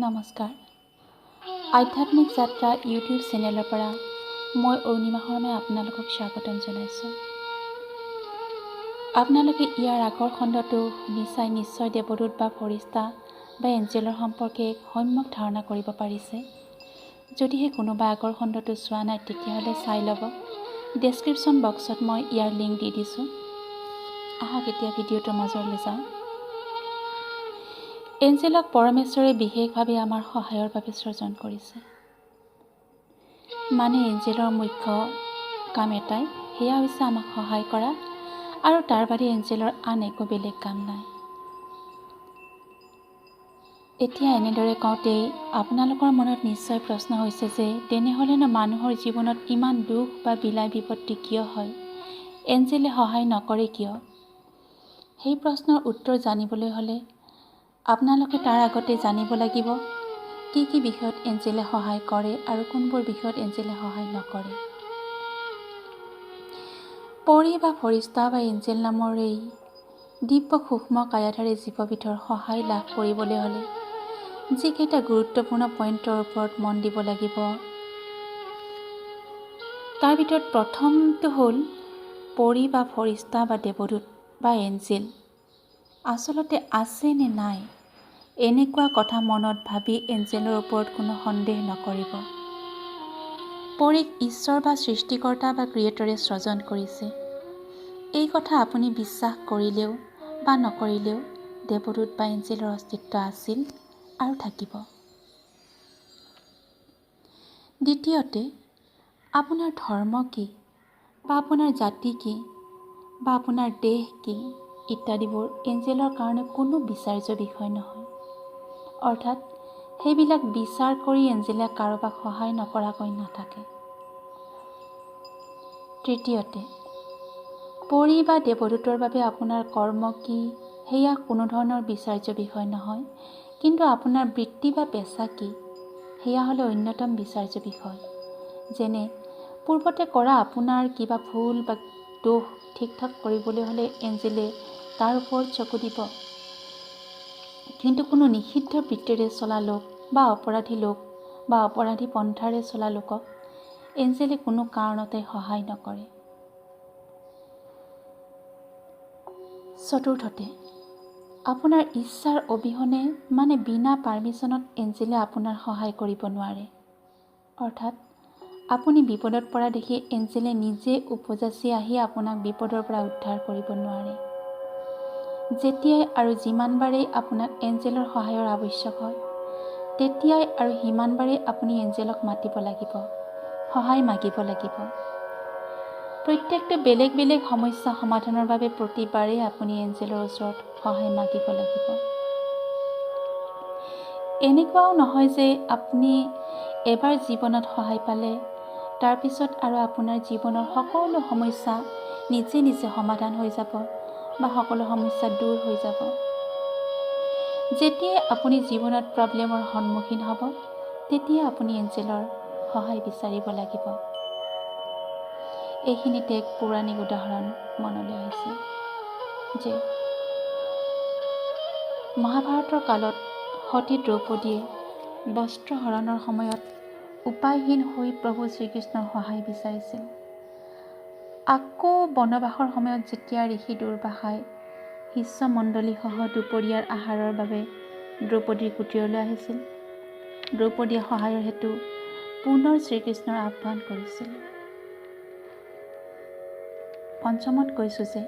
নমস্কাৰ। আধ্যাত্মিক যাত্ৰা ইউটিউব চেনেলৰ পৰা মই অৰুণিমা শৰ্মাই আপোনালোকক স্বাগতম জনাইছোঁ। আপোনালোকে ইয়াৰ আগৰ খণ্ডটো শুনি চাই নিশ্চয় দেৱদূত বা ফৰিস্তা বা এঞ্জেলৰ সম্পৰ্কে সম্যক ধাৰণা কৰিব পাৰিছে। যদিহে কোনোবা আগৰ খণ্ডটো চোৱা নাই তেতিয়াহ'লে চাই ল'ব। ডেছক্ৰিপশ্যন বক্সত মই ইয়াৰ লিংক দি দিছোঁ। আহক এতিয়া ভিডিঅ'টোৰ মাজলৈ যাওঁ। এঞ্জেলক পৰমেশ্বৰে বিশেষভাৱে আমাৰ সহায়ৰ বাবে সৃজন কৰিছে। মানে এঞ্জেলৰ মুখ্য কাম এটাই, সেয়া হৈছে আমাক সহায় কৰা, আৰু তাৰ বাদে এঞ্জেলৰ আন একো বেলেগ কাম নাই। এতিয়া এনেদৰে কওঁতেই আপোনালোকৰ মনত নিশ্চয় প্ৰশ্ন হৈছে যে তেনেহ'লেনো মানুহৰ জীৱনত ইমান দুখ বা বিলাই বিপত্তি কিয় হয়? এঞ্জেলে সহায় নকৰে কিয়? সেই প্ৰশ্নৰ উত্তৰ জানিবলৈ হ'লে আপোনালোকে তাৰ আগতে জানিব লাগিব কি কি বিষয়ত এঞ্জেলে সহায় কৰে আৰু কোনবোৰ বিষয়ত এঞ্জেলে সহায় নকৰে। পৰী বা ফৰিস্তা বা এঞ্জেল নামৰ এই দিব্য সূক্ষ্ম কায়াধাৰী জীৱবিধৰ সহায় লাভ কৰিবলৈ হ'লে যিকেইটা গুৰুত্বপূৰ্ণ পইণ্টৰ ওপৰত মন দিব লাগিব, তাৰ ভিতৰত প্ৰথমটো হ'ল পৰী বা ফৰিস্তা বা দেৱদূত বা এঞ্জেল আচলতে আছে নে নাই, এনেকুৱা কথা মনত ভাবি এঞ্জেলৰ ওপৰত কোনো সন্দেহ নকৰিব। পৰীক ঈশ্বৰ বা সৃষ্টিকৰ্তা বা ক্ৰিয়েটৰে সৃজন কৰিছে। এই কথা আপুনি বিশ্বাস কৰিলেও বা নকৰিলেও দেৱদূত বা এঞ্জেলৰ অস্তিত্ব আছিল আৰু থাকিব। দ্বিতীয়তে, আপোনাৰ ধৰ্ম কি বা আপোনাৰ জাতি কি বা আপোনাৰ দেশ কি ইত্যাদিবোৰ এঞ্জেলৰ কাৰণে কোনো বিচাৰ্য বিষয় নহয়। অৰ্থাৎ সেইবিলাক বিচাৰ কৰি এঞ্জেলে কাৰোবাক সহায় নকৰাকৈ নাথাকে। তৃতীয়তে, পৰী বা দেৱদূতৰ বাবে আপোনাৰ কৰ্ম কি সেয়া কোনো ধৰণৰ বিচাৰ্য বিষয় নহয়, কিন্তু আপোনাৰ বৃত্তি বা পেচা কি সেয়া হ'লে অন্যতম বিচাৰ্য বিষয়। যেনে পূৰ্বতে কৰা আপোনাৰ কিবা ভুল বা দোষ ঠিক ঠাক কৰিবলৈ হ'লে এঞ্জেলে তাৰ ওপৰত চকু দিব। কিন্তু কোনো নিষিদ্ধ বৃত্তিৰে চলা লোক বা অপৰাধী পন্থাৰে চলা লোকক এঞ্জেলে কোনো কাৰণতে সহায় নকৰে। চতুৰ্থতে, আপোনাৰ ইচ্ছাৰ অবিহনে মানে বিনা পাৰ্মিশ্যনত এঞ্জেলে আপোনাৰ সহায় কৰিব নোৱাৰে। অৰ্থাৎ আপুনি বিপদত পৰা দেখি এঞ্জেলে নিজে উপজাচি আহি আপোনাক বিপদৰ পৰা উদ্ধাৰ কৰিব নোৱাৰে। যেতিয়াই আৰু যিমানবাৰেই আপোনাক এঞ্জেলৰ সহায়ৰ আৱশ্যক হয় তেতিয়াই আৰু সিমানবাৰেই আপুনি এঞ্জেলক মাতিব লাগিব, সহায় মাগিব লাগিব। প্ৰত্যেকটো বেলেগ বেলেগ সমস্যা সমাধানৰ বাবে প্ৰতিবাৰেই আপুনি এঞ্জেলৰ ওচৰত সহায় মাগিব লাগিব। এনেকুৱাও নহয় যে আপুনি এবাৰ জীৱনত সহায় পালে তাৰপিছত আৰু আপোনাৰ জীৱনৰ সকলো সমস্যা নিজে নিজে সমাধান হৈ যাব বা সকলো সমস্যা দূৰ হৈ যাব। যেতিয়াই আপুনি জীৱনত প্ৰব্লেমৰ সন্মুখীন হ'ব তেতিয়া আপুনি এঞ্জেলৰ সহায় বিচাৰিব লাগিব। এইখিনিতে এক পৌৰাণিক উদাহৰণ মনলৈ আহিছে যে মহাভাৰতৰ কালত সতী দ্ৰৌপদীয়ে বস্ত্ৰহৰণৰ সময়ত উপায়হীন হৈ প্ৰভু শ্ৰীকৃষ্ণৰ সহায় বিচাৰিছিল। আকৌ বনবাসৰ সময়ত যেতিয়া ঋষি দুৰ্বাসাই শিষ্যমণ্ডলীসহ দুপৰীয়াৰ আহাৰৰ বাবে দ্ৰৌপদীৰ কুটীৰলৈ আহিছিল, দ্ৰৌপদীয়ে সহায়ৰ হেতু পুনৰ শ্ৰীকৃষ্ণৰ আহ্বান কৰিছিল। পঞ্চমত কৈছোঁ যে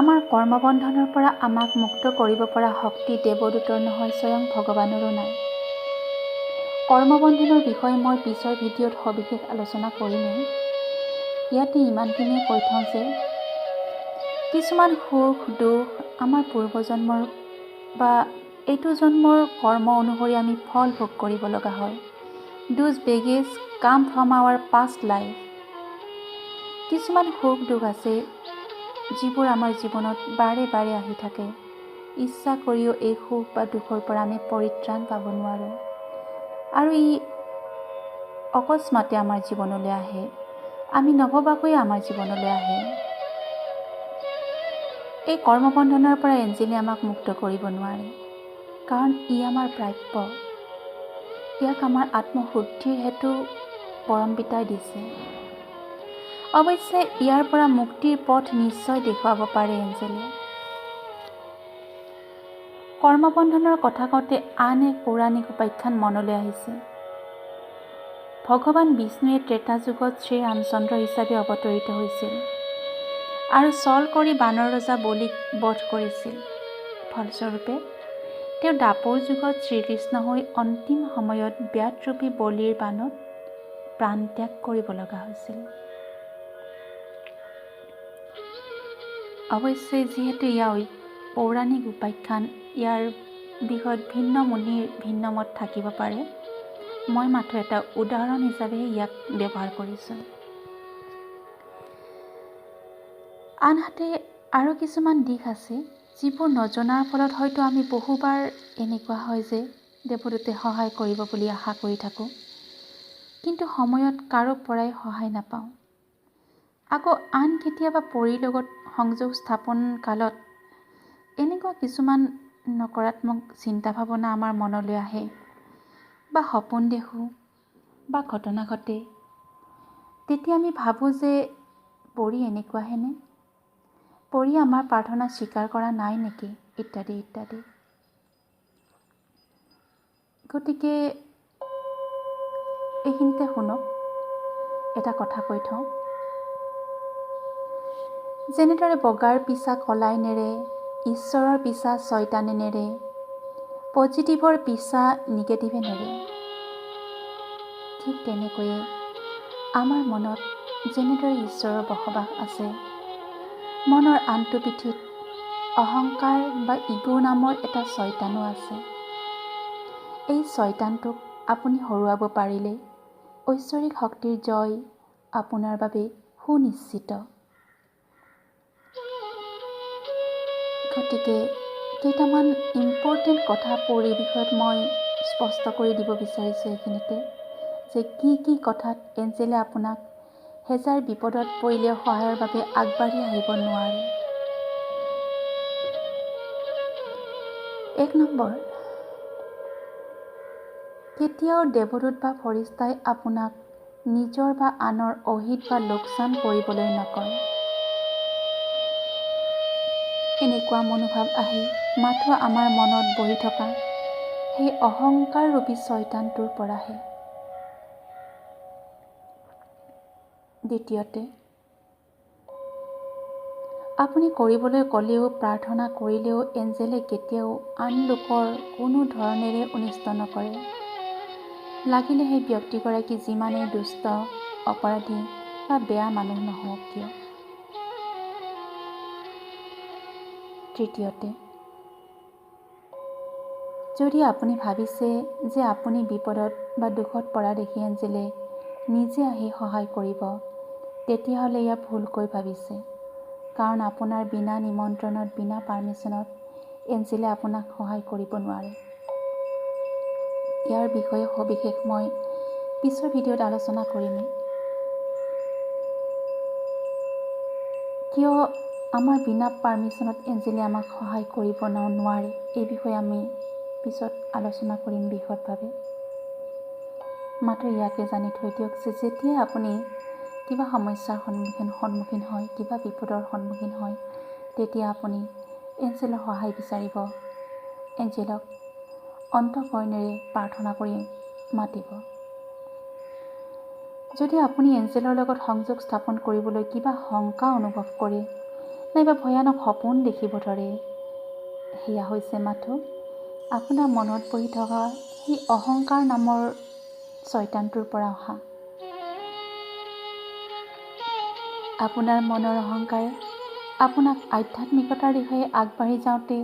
আমাৰ কৰ্মবন্ধনৰ পৰা আমাক মুক্ত কৰিব পৰা শক্তি দেৱদূতৰ নহয়, স্বয়ং ভগৱানৰো নাই। কৰ্মবন্ধনৰ বিষয়ে মই পিছৰ ভিডিঅ'ত সবিশেষ আলোচনা কৰিমেই। ইয়াতে ইমানখিনিয়ে কৈ থওঁ যে কিছুমান সুখ দুখ আমাৰ পূৰ্বজন্মৰ বা এইটো জন্মৰ কৰ্ম অনুসৰি আমি ফল ভোগ কৰিব লগা হয়। Those baggage come from our past life. কিছুমান সুখ দুখ আছে যিবোৰ আমাৰ জীৱনত বাৰে বাৰে আহি থাকে। ইচ্ছা কৰিও এই সুখ বা দুখৰ পৰা আমি পৰিত্ৰাণ পাব নোৱাৰোঁ আৰু ই অকস্মাতে আমাৰ জীৱনলৈ আহে, আমি নভবাকৈয়ে আমাৰ জীৱনলৈ আহে। এই কৰ্মবন্ধনৰ পৰা এঞ্জেলে আমাক মুক্ত কৰিব নোৱাৰে। কাৰণ ই আমাৰ প্ৰাপ্য। ইয়াক আমাৰ আত্মশুদ্ধিৰ হেতু পৰম পিতাই দিছে। অৱশ্যে ইয়াৰ পৰা মুক্তিৰ পথ নিশ্চয় দেখুৱাব পাৰে এঞ্জেলে। কৰ্মবন্ধনৰ কথা কওঁতে আন এক পৌৰাণিক উপাখ্যান মনলৈ আহিছে। ভগৱান বিষ্ণুৱে ত্ৰেতা যুগত শ্ৰীৰামচন্দ্ৰ হিচাপে অৱতৰিত হৈছিল আৰু ছল কৰি বানৰ ৰজা বলিক বধ কৰিছিল। ফলস্বৰূপে তেওঁ দাপৰ যুগত শ্ৰীকৃষ্ণ হৈ অন্তিম সময়ত ব্যাধৰূপী বলিৰ বানত প্ৰাণ ত্যাগ কৰিব লগা হৈছিল। অৱশ্যে যিহেতু ইয়াৰ পৌৰাণিক উপাখ্যান, ইয়াৰ বিষয়ত ভিন্ন মুনিৰ ভিন্ন মত থাকিব পাৰে। মই মাথো এটা উদাহৰণ হিচাপেহে ইয়াক ব্যৱহাৰ কৰিছোঁ। আনহাতে আৰু কিছুমান দিশ আছে যিবোৰ নজনাৰ ফলত হয়তো আমি বহুবাৰ এনেকুৱা হয় যে দেৱদূতে সহায় কৰিব বুলি আশা কৰি থাকোঁ, কিন্তু সময়ত কাৰো পৰাই সহায় নাপাওঁ। আকৌ আন কেতিয়াবা পৰীৰ লগত সংযোগ স্থাপন কালত এনেকুৱা কিছুমান নকাৰাত্মক চিন্তা ভাৱনা আমাৰ মনলৈ আহে বা সপোন দেখোঁ বা ঘটনা ঘটে। তেতিয়া আমি ভাবোঁ যে পৰী এনেকুৱাহেনে, পৰী আমাৰ প্ৰাৰ্থনা স্বীকাৰ কৰা নাই নেকি, ইত্যাদি ইত্যাদি। গতিকে এইখিনিতে শুনক, এটা কথা কৈ থওঁ। যেনেদৰে বগাৰ পিছা কলাই নেৰে, ঈশ্বৰৰ পিছা ছয়তানে নেৰে, পজিটিভৰ পিছা নিগেটিভে নেৰে, ঠিক তেনেকৈয়ে আমাৰ মনত যেনেদৰে ঈশ্বৰৰ বসবাস আছে, মনৰ আনটো পিঠিত অহংকাৰ বা ইগো নামৰ এটা ছয়তানো আছে। এই ছয়তানটোক আপুনি হৰুৱাব পাৰিলে ঐশ্বৰিক শক্তিৰ জয় আপোনাৰ বাবে সুনিশ্চিত। গতিকে কেইটামান ইম্পৰ্টেণ্ট কথা পৰীৰ বিষয়ত মই স্পষ্ট কৰি দিব বিচাৰিছোঁ এইখিনিতে, যে কি কি কথাত এঞ্জেলে আপোনাক হেজাৰ বিপদত পৰিলেও সহায়ৰ বাবে আগবাঢ়ি আহিব নোৱাৰে। 1 নম্বৰ, কেতিয়াও দেৱদূত বা ফৰিস্তাই আপোনাক নিজৰ বা আনৰ অহিত বা লোকচান কৰিবলৈ নকয়। এনেকুৱা মনোভাৱ আহি মাথো আমাৰ মনত বহি থকা সেই অহংকাৰ ৰূপী ছয়তানটোৰ পৰাহে। দ্বিতীয়তে, আপুনি কৰিবলৈ ক'লেও প্ৰাৰ্থনা কৰিলেও এঞ্জেলে কেতিয়াও আন লোকৰ কোনো ধৰণেৰে অনিষ্ট নকৰে, লাগিলে সেই ব্যক্তিগৰাকী যিমানেই দুষ্ট, অপৰাধী বা বেয়া মানুহ নহওক কিয়। তৃতীয়তে, যদি আপুনি ভাবিছে যে আপুনি বিপদত বা দুখত পৰা দেখি এঞ্জেলে নিজে আহি সহায় কৰিব, তেতিয়াহ'লে এয়া ভুলকৈ ভাবিছে। কাৰণ আপোনাৰ বিনা নিমন্ত্ৰণত, বিনা পাৰ্মিশ্যনত এঞ্জেলে আপোনাক সহায় কৰিব নোৱাৰে। ইয়াৰ বিষয়ে সবিশেষ মই পিছৰ ভিডিঅ'ত আলোচনা কৰিমেই। কিয় আমাৰ বিনা পাৰ্মিশ্যনত এঞ্জেলে আমাক সহায় কৰিব নোৱাৰে, এই বিষয়ে আমি পিছত আলোচনা কৰিম বিশদভাৱে। মাত্ৰ ইয়াকে জানি থৈ দিয়ক যে যেতিয়া আপুনি কিবা সমস্যাৰ সন্মুখীন হয়, কিবা বিপদৰ সন্মুখীন হয়, তেতিয়া আপুনি এঞ্জেলৰ সহায় বিচাৰিব, এঞ্জেলক অন্তঃকৰণেৰে প্ৰাৰ্থনা কৰি মাতিব। যদি আপুনি এঞ্জেলৰ লগত সংযোগ স্থাপন কৰিবলৈ কিবা শংকা অনুভৱ কৰে, নাইবা ভয়ানক সপোন দেখিব ধৰে, সেয়া হৈছে মাথো আপোনাৰ মনত বহি থকা সেই অহংকাৰ নামৰ ছয়তানটোৰ পৰা অহা। আপোনাৰ মনৰ অহংকাৰে আপোনাক আধ্যাত্মিকতাৰ দিশে আগবাঢ়ি যাওঁতে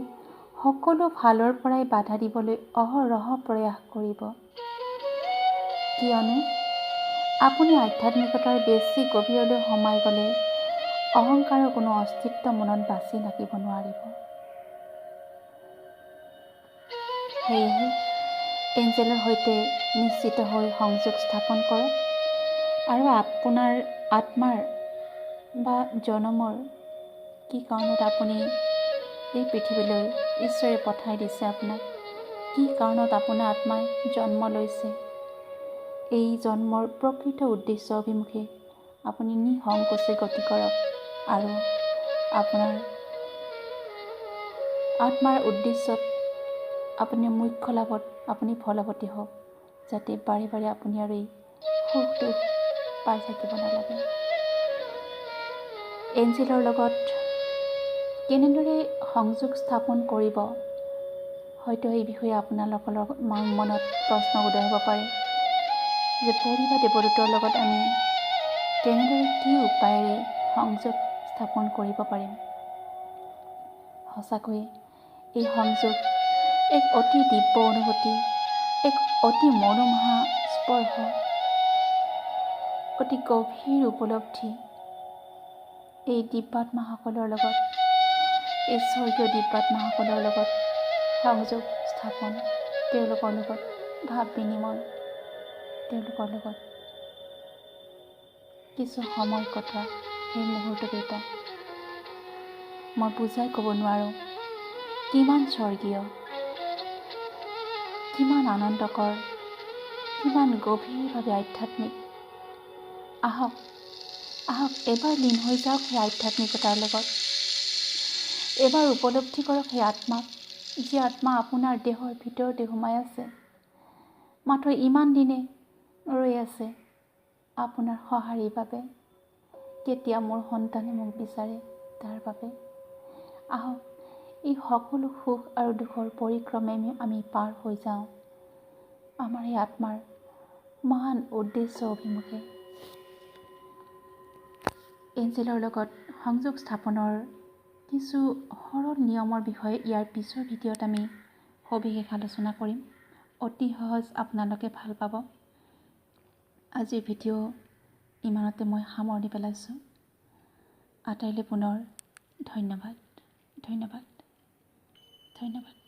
সকলো ফালৰ পৰাই বাধা দিবলৈ অহৰহ প্ৰয়াস কৰিব। কিয়নো আপুনি আধ্যাত্মিকতাৰ বেছি গভীৰলৈ সোমাই গ'লে অহংকাৰৰ কোনো অস্তিত্ব মনত বাচি থাকিব নোৱাৰিব। সেয়েহে এঞ্জেলৰ সৈতে নিশ্চিত হৈ সংযোগ স্থাপন কৰক আৰু আপোনাৰ আত্মাৰ বা জনমৰ কি কাৰণত আপুনি এই পৃথিৱীলৈ ঈশ্বৰে পঠাই দিছে আপোনাক, কি কাৰণত আপোনাৰ আত্মাই জন্ম লৈছে। এই জন্মৰ প্ৰকৃত উদ্দেশ্য অভিমুখে আপুনি নিসংকোচে গতি কৰক আৰু আপোনাৰ আত্মাৰ উদ্দেশ্যত আপুনি মুখ্য লাভত আপুনি ফলৱতী হওক, যাতে বাৰে বাৰে আপুনি আৰু এই সুখ দুখ পাই থাকিব নালাগে। এঞ্জেলৰ লগত কেনেদৰে সংযোগ স্থাপন কৰিব, হয়তো এই বিষয়ে আপোনালোকৰ মনত প্ৰশ্ন উদয় হ'ব পাৰে যে পৰি বা দেৱদূতৰ লগত আমি কেনেদৰে কি উপায়েৰে সংযোগ স্থাপন কৰিব পাৰিম। সঁচাকৈয়ে এই সংযোগ এক অতি দিব্য অনুভূতি, এক অতি মনোমোহা স্পৰ্শ, অতি গভীৰ উপলব্ধি। এই দিব্যাত্মাসকলৰ লগত, এই স্বৰ্গীয় দিব্যাত্মাসকলৰ লগত সংযোগ স্থাপন, তেওঁলোকৰ লগত ভাৱ বিনিময়, তেওঁলোকৰ লগত কিছু সময় কটোৱা, সেই মুহূৰ্তকেইটা মই বুজাই ক'ব নোৱাৰোঁ কিমান স্বৰ্গীয়, কিমান আনন্দকৰ, কিমান গভীৰভাৱে আধ্যাত্মিক। আহক আহক এবাৰ লীন হৈ যাওক সেই আধ্যাত্মিকতাৰ লগত। এবাৰ উপলব্ধি কৰক সেই আত্মাক, যি আত্মা আপোনাৰ দেহৰ ভিতৰতে সোমাই আছে, মাত্ৰ ইমান দিনে ৰৈ আছে আপোনাৰ সঁহাৰিৰ বাবে। কেতিয়া মোৰ সন্তানে মোক বিচাৰে তাৰ বাবে। আহক এই সকলো সুখ আৰু দুখৰ পৰিক্ৰমে আমি পাৰ হৈ যাওঁ আমাৰ এই আত্মাৰ মহান উদ্দেশ্য অভিমুখে। এঞ্জেলৰ লগত সংযোগ স্থাপনৰ কিছু সৰল নিয়মৰ বিষয়ে ইয়াৰ পিছৰ ভিডিঅ'ত আমি সবিশেষ আলোচনা কৰিম। অতি সহজ, আপোনালোকে ভাল পাব। আজিৰ ভিডিঅ' ইমানতে মই সামৰণি পেলাইছোঁ। আটাইলৈ পুনৰ ধন্যবাদ, ধন্যবাদ, ধন্যবাদ।